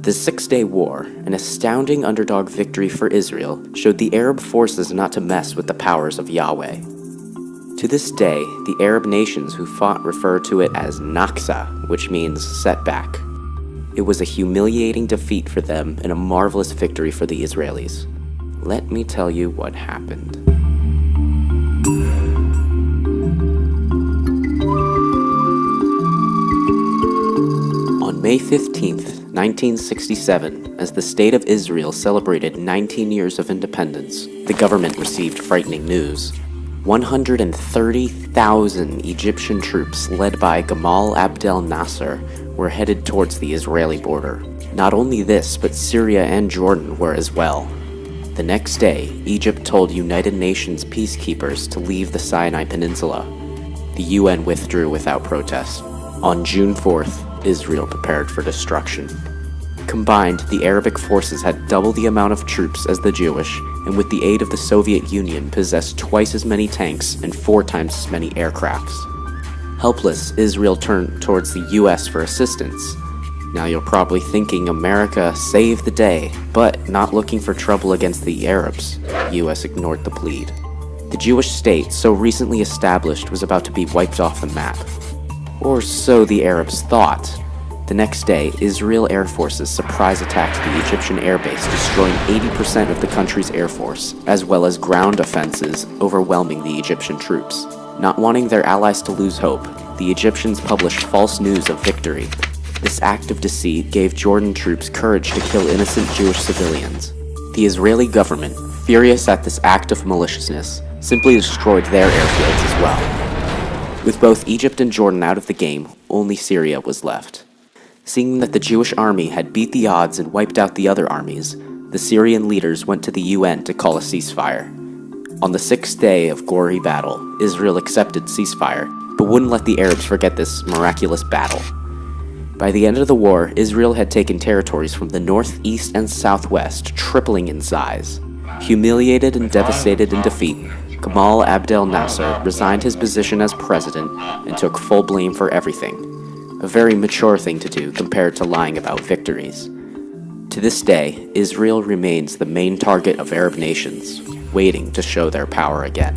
The Six-Day War, an astounding underdog victory for Israel, showed the Arab forces not to mess with the powers of Yahweh. To this day, the Arab nations who fought refer to it as Naksa, which means setback. It was a humiliating defeat for them and a marvelous victory for the Israelis. Let me tell you what happened. On May 15th, 1967, as the State of Israel celebrated 19 years of independence, the government received frightening news. 130,000 Egyptian troops led by Gamal Abdel Nasser were headed towards the Israeli border. Not only this, but Syria and Jordan were as well. The next day, Egypt told United Nations peacekeepers to leave the Sinai Peninsula. The UN withdrew without protest. On June 4th, Israel prepared for destruction. Combined, the Arabic forces had double the amount of troops as the Jewish, and with the aid of the Soviet Union possessed twice as many tanks and 4 times as many aircrafts. Helpless, Israel turned towards the US for assistance. Now you're probably thinking America saved the day, but not looking for trouble against the Arabs. US ignored the plead. The Jewish state, so recently established, was about to be wiped off the map. Or so the Arabs thought. The next day, Israel Air Forces surprise attacked the Egyptian airbase, destroying 80% of the country's air force, as well as ground offenses, overwhelming the Egyptian troops. Not wanting their allies to lose hope, the Egyptians published false news of victory. This act of deceit gave Jordan troops courage to kill innocent Jewish civilians. The Israeli government, furious at this act of maliciousness, simply destroyed their airfields as well. With both Egypt and Jordan out of the game, only Syria was left. Seeing that the Jewish army had beat the odds and wiped out the other armies, the Syrian leaders went to the UN to call a ceasefire. On the 6th day of gory battle, Israel accepted ceasefire, but wouldn't let the Arabs forget this miraculous battle. By the end of the war, Israel had taken territories from the north, east, and southwest, tripling in size. Humiliated and devastated in defeat, Gamal Abdel Nasser resigned his position as president and took full blame for everything. A very mature thing to do compared to lying about victories. To this day, Israel remains the main target of Arab nations, waiting to show their power again.